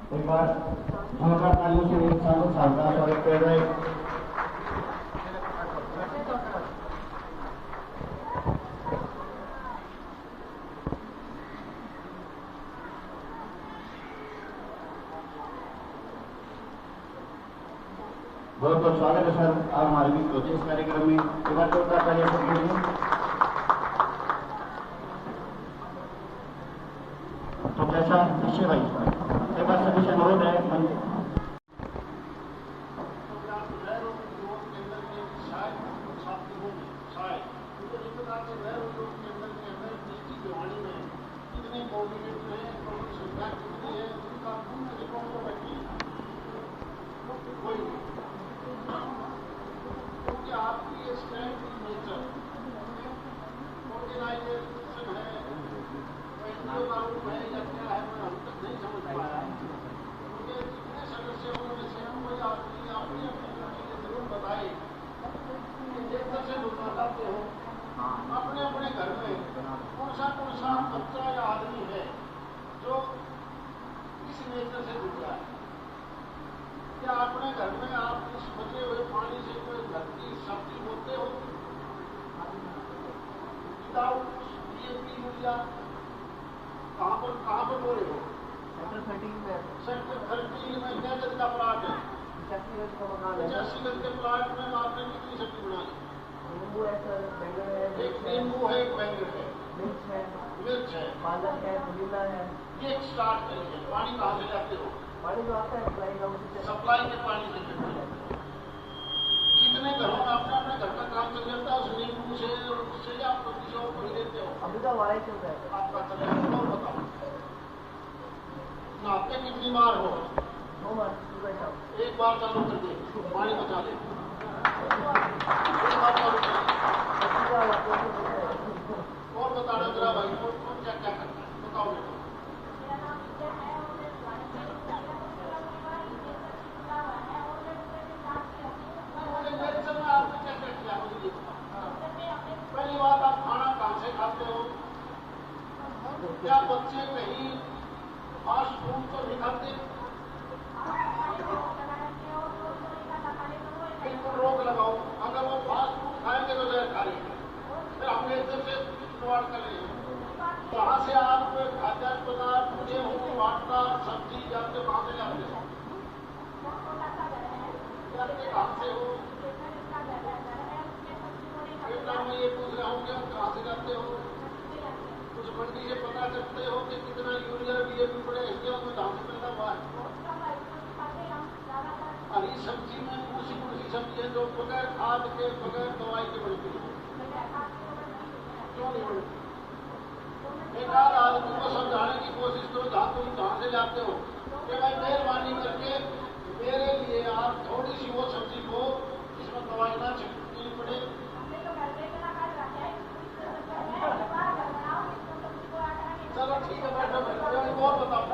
एक बार जोरदार तालियों से एक सालों साल का स्वागत कर रहे हैं। बहुत बहुत स्वागत है सर आप हमारे बीच पहुंचे इस कार्यक्रम में। एक बार जोरदार तालियां सबके लिए। तो जैसा निश्चय भाई एक बार सभी से अनुरोध है आपकी ये स्ट्रेंथ नेचर ऑर्गेनाइजेशन है, एनजीओ का रूप है या क्या है, मैं अभी तक नहीं समझ पाया। मुझे जितने सदस्य उनमें से कोई आदमी अपनी अपनी चीजें जरूर बताए कि देखकर से लोग बताते हो अपने अपने घर में कौन सा बच्चा या आदमी है जो इस नेचर से जुड़ रहा है। क्या अपने घर में आप इस बचे हुए पानी से कोई घर की सब्जी बोते हो विदाउट डीएपी यूरिया? कहाँ पर बोले हो? सेक्टर 13 में क्या गज का प्लाट है? 85 गज के प्लाट में आपने कितनी सब्जी बना ली? एक नींबू है, एक बैंगन है, मिर्च है, पालक है, पुदीना है। ये स्टार्ट करिए। पानी कहाँ से लाते हो? पानी तो आता है सप्लाई के पानी से। कितने घरों में अपने अपने घर का काम चल जाता है उस नींबू से और उससे आप किसी और को देते हो? अभी तो हमारा ही चल रहा है। आपका चलेगा और बताओ नहाते कितनी बार हो? 2 बार सुबह शाम। एक बार चालू कर दे, पानी बचा ले। एक बार चालू कर और बताना जरा भाई और क्या क्या करना है बताओ मेरे को। पहली बात आप खाना कहाँ से खाते हो? क्या बच्चे कहीं फास्ट फूड तो नहीं खाते? बिल्कुल रोक लगाओ। अगर वो फास्ट फूड खाएंगे तो जहर खा लेंगे, फिर हम एकदम से शुरुआत कर रहे हैं। कहाँ से आप खाद्य पदार्थ गेहूँ आटा सब्जी जाते हो? कहाँ से लाते हो? कहाँ से हो? में ये पूछ रहा हूँ कि आप कहाँ से जाते हो? कुछ मंडी से पता करते हो कि कितना यूरिया डीएपी पड़े इसके में दाम मिलता हुआ है? हरी सब्जी में कुछ सब्जी है जो बगैर खाद के बगैर दवाई के बढ़ती है। क्यों नहीं बढ़ती? एक आध आदमी को समझाने की कोशिश करो तुम कहाँ से लाते हो कि भाई मेहरबानी करके मेरे लिए आप थोड़ी सी वो सब्जी को जिसमें दवाई ना छिड़कनी पड़े। चलो ठीक है बैठो और बताओ।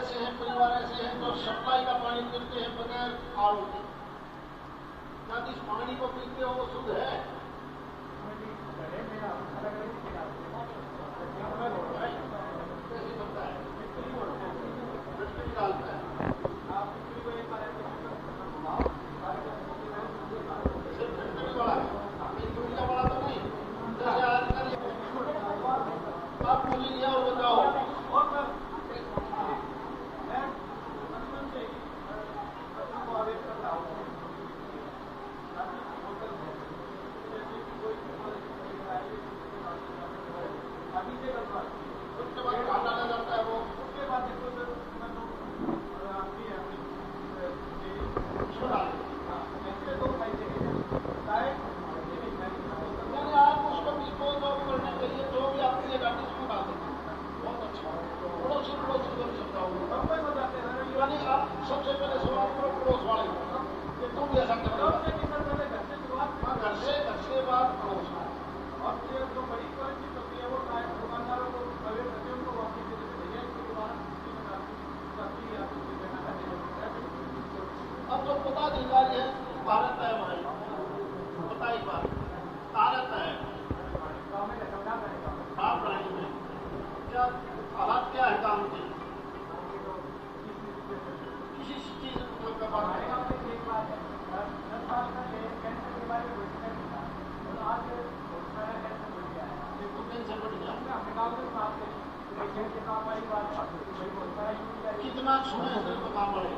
जी परिवार ऐसे हैं जो सप्लाई का पानी पीते हैं बगैर आरो के। क्या जिस पानी को पीते हो वो शुद्ध है? कैसे बनता है? निकालता है सिर्फ फैक्ट्री वाला है, यूरिया वाला तो नहीं। जैसे आजकल आप मुझे ये और बताओ सबसे पहले शुरुआत करो पड़ोस वाले कि तुम भी ऐसा करो। घर से बाद पड़ोस। और ये जो बड़ी क्वालिटी होती है वो दुकानदारों को बड़े बच्चों को वापस दे देते हैं इसके बाद अब तो पता नहीं है भारत है भाई, पता ही बात भारत है काम में क्या हालात क्या है काम के किसी चीज का बात कितना सुने तो काम बढ़े।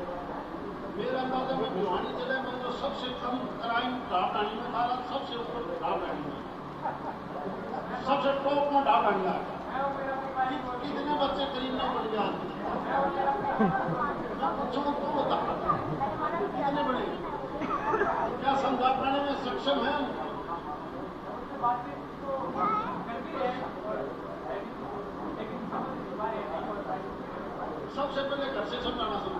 मेरे अंदाजा में भिवानी जिले में जो सबसे कम क्राइम ढाबरानी में था, सबसे ऊपर ढाबरानी में, सबसे टॉप में ढाबरानी है। कितने बच्चे क्रिमिनल बन गया बच्चों को क्यों बता कितने बड़े क्या समझा पाने में सक्षम है। सबसे पहले घर से समझाना शुरू।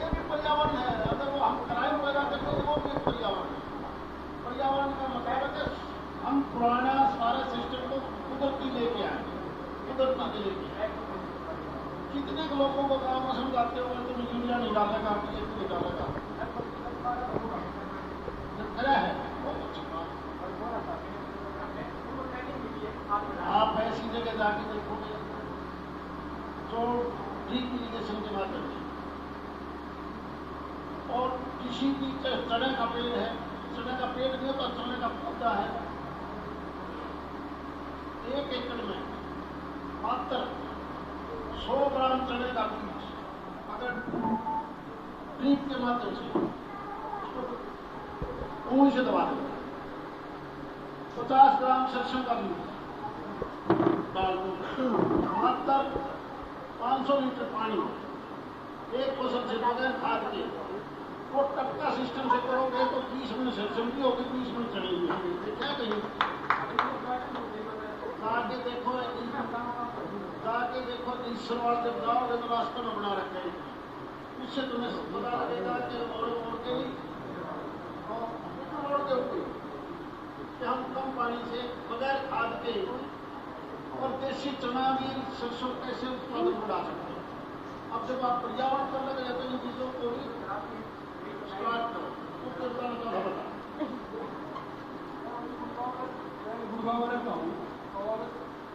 ये भी पर्यावरण है, अगर वो हम क्राइम पैदा करते हैं वो भी पर्यावरण है। पर्यावरण का मतलब है कि हम पुराना सारे सिस्टम को कुदरती लेके आए, कुदरती के लेके आए। कितने लोगों को काम समझाते हो तो यूरिया नहीं डालेगा, नहीं डालेगा, है बहुत अच्छी बात। आप ऐसी जगह जाके देखोगे जो ड्रिप इरिगेशन के माध्यम से और किसी भी चने का पेड़ है, चने का पेड़ नहीं होता, चने का पौधा है, 1 एकड़ में मात्र 100 ग्राम चने का बीज अगर ड्रिप के माध्यम से ऊंच से दबा देगा, 50 ग्राम सरसों का बीज डाल दो, मात्र 500 लीटर पानी एक फसल से बगैर खाद के वो टपका सिस्टम से करोगे तो 20 मिनट सरसों भी होगी, 20 मिनट चने भी होगी। क्या कहीं जाके देखो ईश्वरवाद जब जाओगे तो रास्ते में बना रखे हैं, उससे तुम्हें पता लगेगा कि और के लिए रोड के ऊपर कि हम कम पानी से बगैर खाद के और देशी चना भी सरसों कैसे उत्पादन बढ़ा सकते हैं। अब जब आप पर्यावरण पर लगे तो इन चीजों को भी स्टार्ट करो। गुड़गांव रहता हूँ और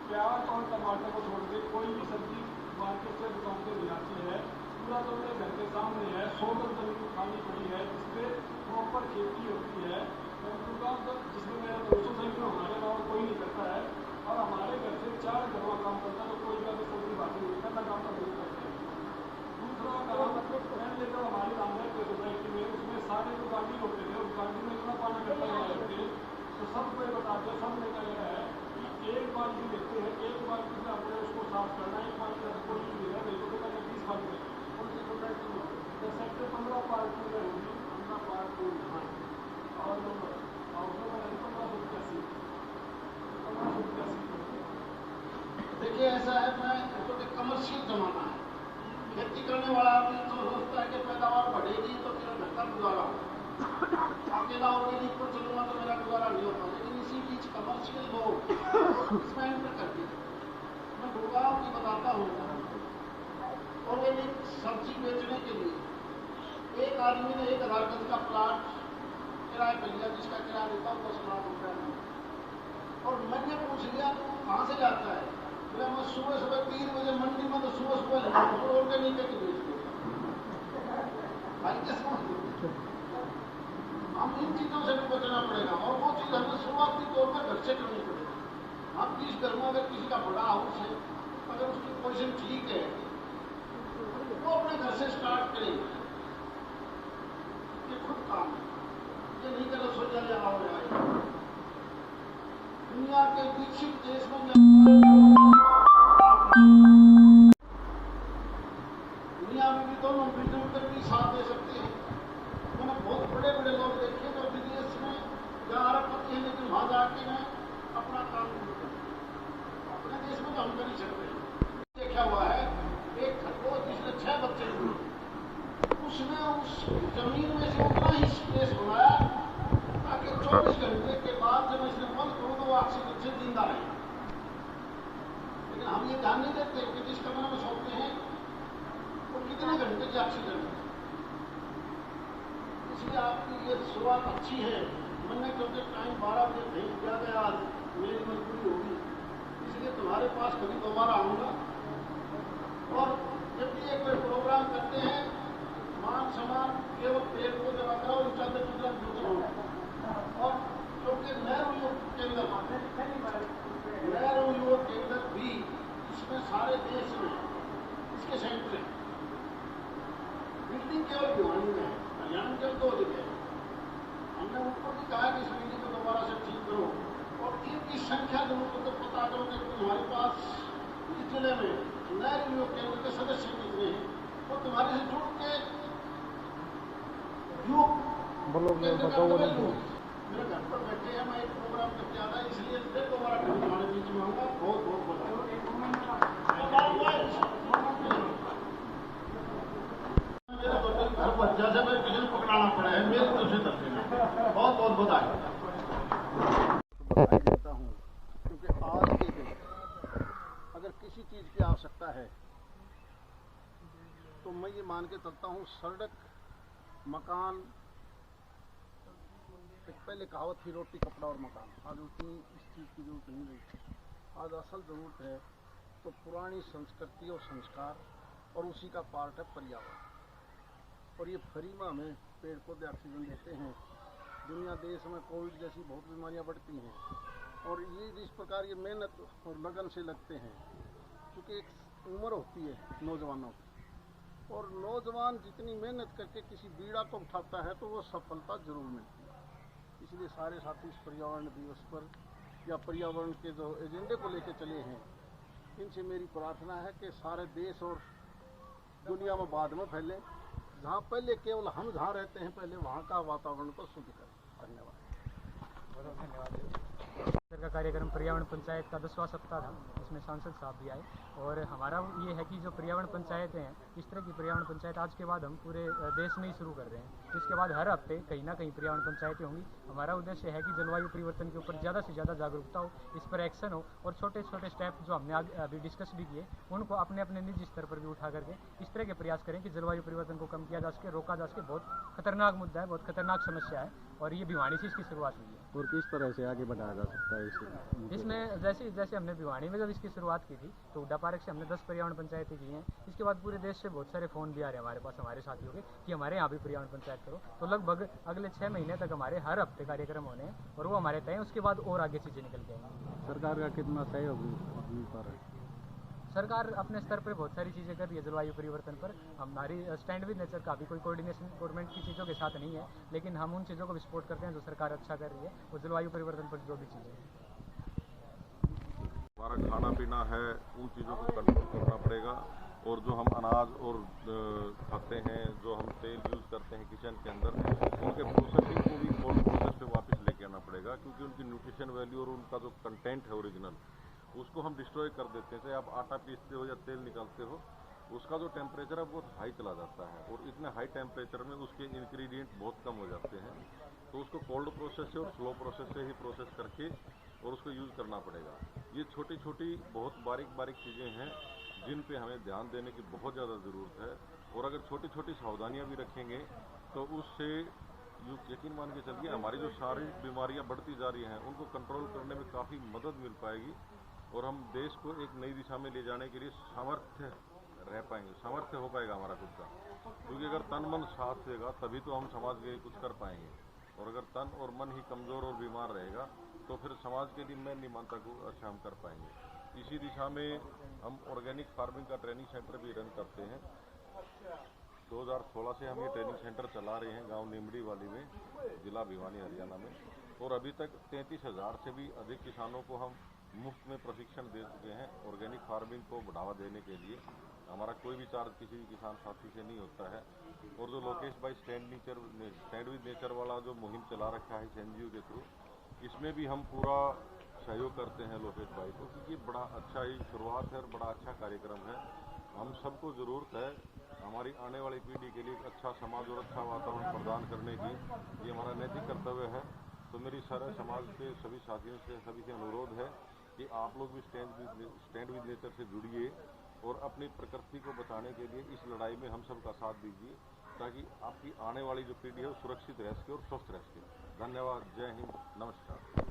प्याज और टमाटर को छोड़ के कोई भी सब्जी मार्केट से दुकान से नहीं आती है। पूरा तो मेरे घर के सामने है, 100 गज जमीन खाली पड़ी है जिसपे प्रॉपर खेती होती है। दुकान तक जिसमें मेरा 200 संख्या हमारे गाँव कोई नहीं करता है और हमारे घर से 4 घरों काम करता है तो कोई भी अगर सब्जी भाजी नहीं करता काम तो नहीं करते। दूसरा काम मैंने लेकर हमारी रामगढ़ के सोसाइटी में उसमें सारे जो गाड़ी होते थे उस गाड़ी में इतना पानी करता थे तो सबको बताते सब लेकर गया है कि एक बाल्टी लेते हैं, एक बाल्टी से आपने उसको साफ करना है, 1 बाल्टी आपको यूज देगा, नहीं तो कहते 20 बाल्टी उनकी सोसाइटी में सेक्टर 15 पार्टी में होगी 15 पार्टी और देखिए ऐसा है, मैं तो कमर्शियल जमाना है, खेती करने वाला आदमी तो सोचता है कि पैदावार बढ़ेगी तो मेरा घर का गुजारा होगा, अकेला ऑर्गेनिक पर चलूंगा तो मेरा गुजारा नहीं होता। लेकिन इसी बीच कमर्शियल लोग इसमें एंटर कर दिए। मैं गुड़गांव की बताता हूँ, ऑर्गेनिक सब्जी बेचने के लिए एक आदमी ने 1000 गज का प्लाट किराए पर लिया, जिसका किराया देता हूँ 10 लाख रुपया में। और मैंने पूछ लिया तो कहाँ से जाता है, मैं सुबह 3 बजे मंडी में तो सुबह ऑर्गेनिक के बेच देता भाई। कैसे हम इन चीजों से भी बचना पड़ेगा और वो चीज हमें शुरुआती तौर पर घर से करनी पड़ेगी। हम जिस घर में अगर किसी का बड़ा हाउस है, अगर उसकी पोजीशन ठीक है वो अपने घर से स्टार्ट करेंगे, ये खुद काम है, ये नहीं कर सोचा ले आओ जाए। दुनिया के विकसित देश में दुनिया में भी दोनों मिलकर भी साथ दे सकते हैं। मैंने बहुत बड़े बड़े लोग देखे जो विदेश में या अरबपति हैं, लेकिन वहां जाके मैं अपना काम नहीं करता। अपने देश में तो हम कर ही सकते हैं। देखा हुआ है एक खरगोश जिसने 6 बच्चे जमीन में से उतना ही स्पेस बनाया ताकि 24 घंटे के बाद जब इसने बंद करूँ तो वो ऑक्सीजन से जिंदा रहे। लेकिन हम ये ध्यान नहीं देते कि जिस कमरे में सोते हैं वो कितने घंटे की ऑक्सीजन है। इसलिए आपकी ये शुरुआत अच्छी है। मैंने क्योंकि टाइम 12 बजे भेज दिया गया, आज मेरी मजबूरी होगी, इसलिए तुम्हारे पास कभी दोबारा आऊँगा। और जब भी ये कोई प्रोग्राम करते हैं मान सम्मान केवल पेड़ को जमा करो और चंद्र चंद्र दूसरा हो। और क्योंकि नेहरू युग के अंदर भी इसमें सारे देश में इसके सेंटर है। बिल्डिंग केवल भिवानी में है, हरियाणा केवल 2 जगह है। हमने उनको भी कहा कि इस बिल्डिंग को दोबारा से ठीक करो और इनकी संख्या जरूर तो पता करो कि तुम्हारे पास इस जिले में नेहरू युग केंद्र के सदस्य कितने हैं और तुम्हारे से जुड़ के मेरे घर पर बैठे हैं। मैं एक प्रोग्राम करके आता है, इसलिए फिर दोबारा तुम्हारे बीच में आऊँगा। बहुत बहुत बधाई। मेरे तो घर पर जैसे मैं किसी को पकड़ाना पड़ा है, मेरी तरफ से तरफ देना। बहुत बहुत बधाई देता हूँ क्योंकि आज के दिन अगर किसी चीज़ की आवश्यकता है तो मैं ये मान के चलता हूँ सड़क, मकान, एक पहले कहावत थी रोटी कपड़ा और मकान, आज उतनी इस चीज़ की जरूरत नहीं रही। आज असल ज़रूरत है तो पुरानी संस्कृति और संस्कार और उसी का पार्ट है पर्यावरण। और ये फ्री में हमें पेड़ पौधे ऑक्सीजन देते हैं। दुनिया देश में कोविड जैसी बहुत बीमारियां बढ़ती हैं और ये जिस प्रकार ये मेहनत और लगन से लगते हैं, क्योंकि एक उम्र होती है नौजवानों की और नौजवान जितनी मेहनत करके किसी बीड़ा को उठाता है तो वो सफलता जरूर मिलती है। इसलिए सारे साथी इस पर्यावरण दिवस पर या पर्यावरण के जो एजेंडे को लेकर चले हैं, इनसे मेरी प्रार्थना है कि सारे देश और दुनिया में बाद में फैले। जहाँ पहले केवल हम जहाँ रहते हैं पहले वहाँ का वातावरण को शुद्ध करें। धन्यवाद। का कार्यक्रम पर्यावरण पंचायत का 10वां सप्ताह था, इसमें सांसद साहब भी आए और हमारा ये है कि जो पर्यावरण पंचायतें हैं, इस तरह की पर्यावरण पंचायत आज के बाद हम पूरे देश में ही शुरू कर रहे हैं। इसके बाद हर हफ्ते कहीं ना कहीं पर्यावरण पंचायतें होंगी। हमारा उद्देश्य है कि जलवायु परिवर्तन के ऊपर ज़्यादा से ज़्यादा जागरूकता हो, इस पर एक्शन हो और छोटे छोटे स्टेप जो हमने अभी डिस्कस भी किए उनको अपने अपने निजी स्तर पर भी उठा करके इस तरह के प्रयास करें कि जलवायु परिवर्तन को कम किया जा सके, रोका जा सके। बहुत खतरनाक मुद्दा है, बहुत खतरनाक समस्या है और ये भिवानी से इसकी शुरुआत हुई है। और किस तरह से आगे बढ़ाया जा सकता है इसमें जैसे हमने भिवानी में जब इसकी शुरुआत की थी तो हुड्डा पार्क से हमने 10 पर्यावरण पंचायतें की हैं। इसके बाद पूरे देश से बहुत सारे फ़ोन भी आ रहे हैं हमारे पास, हमारे साथियों के, कि हमारे यहाँ भी पर्यावरण पंचायत करो। तो लगभग अगले 6 महीने तक हमारे हर हफ्ते कार्यक्रम होने हैं और वो हमारे तय हैं। उसके बाद और आगे चीज़ें निकल के आएंगी। सरकार का कितना सहयोग मिल पा रहा है? सरकार अपने स्तर पर बहुत सारी चीज़ें कर रही है जलवायु परिवर्तन पर। हमारी स्टैंड विद नेचर का भी कोई कोऑर्डिनेशन गवर्नमेंट की चीज़ों के साथ नहीं है, लेकिन हम उन चीज़ों को भी सपोर्ट करते हैं जो सरकार अच्छा कर रही है और जलवायु परिवर्तन पर जो भी चीज़ें हैं। हमारा खाना पीना है, उन चीज़ों को कंट्रोल करना पड़ेगा और जो हम अनाज और खाते हैं, जो हम तेल यूज़ करते हैं किचन के अंदर, उनके प्रोसेसिंग को भी कोल्ड प्रोसेस पे वापस लेके आना पड़ेगा, क्योंकि उनकी न्यूट्रिशन वैल्यू और उनका जो कंटेंट है ओरिजिनल, उसको हम डिस्ट्रॉय कर देते हैं। चाहे आप आटा पीसते हो या तेल निकालते हो, उसका जो टेम्परेचर है बहुत हाई चला जाता है और इतने हाई टेम्परेचर में उसके इंग्रेडिएंट बहुत कम हो जाते हैं। तो उसको कोल्ड प्रोसेस से और स्लो प्रोसेस से ही प्रोसेस करके और उसको यूज़ करना पड़ेगा। ये छोटी छोटी बहुत बारीक चीज़ें हैं जिन पे हमें ध्यान देने की बहुत ज़्यादा ज़रूरत है और अगर छोटी छोटी सावधानियाँ भी रखेंगे तो उससे यकीन मान के चलिए हमारी जो शारीरिक बीमारियाँ बढ़ती जा रही हैं उनको कंट्रोल करने में काफ़ी मदद मिल पाएगी और हम देश को एक नई दिशा में ले जाने के लिए सामर्थ्य रह पाएंगे, सामर्थ्य हो पाएगा हमारा खुद का। क्योंकि अगर तन मन साथ देगा तभी तो हम समाज के लिए कुछ कर पाएंगे और अगर तन और मन ही कमज़ोर और बीमार रहेगा तो फिर समाज के लिए मैं नहीं मानता को अच्छा हम कर पाएंगे। इसी दिशा में हम ऑर्गेनिक फार्मिंग का ट्रेनिंग सेंटर भी रन करते हैं। 2016 से हम ये ट्रेनिंग सेंटर चला रहे हैं गांव निमड़ी वाली में, जिला भिवानी हरियाणा में, और अभी तक 33,000 से भी अधिक किसानों को हम मुफ्त में प्रशिक्षण दे चुके हैं। ऑर्गेनिक फार्मिंग को बढ़ावा देने के लिए हमारा कोई भी चार्ज किसी भी किसान साथी से नहीं होता है। और जो लोकेश भाई स्टैंड विद नेचर वाला जो मुहिम चला रखा है एनजीओ के थ्रू, इसमें भी हम पूरा सहयोग करते हैं लोकेश भाई को, क्योंकि बड़ा अच्छा ही शुरुआत है और बड़ा अच्छा कार्यक्रम है। हम सबको ज़रूरत है हमारी आने वाली पीढ़ी के लिए एक अच्छा समाज और अच्छा वातावरण प्रदान करने की, ये हमारा नैतिक कर्तव्य है। तो मेरी सारे समाज के सभी साथियों से सभी से अनुरोध है कि आप लोग भी स्टैंड विद नेचर से जुड़िए और अपनी प्रकृति को बचाने के लिए इस लड़ाई में हम सब का साथ दीजिए, ताकि आपकी आने वाली जो पीढ़ी है वो सुरक्षित रह सके और स्वस्थ रह सके। धन्यवाद। जय हिंद। नमस्कार।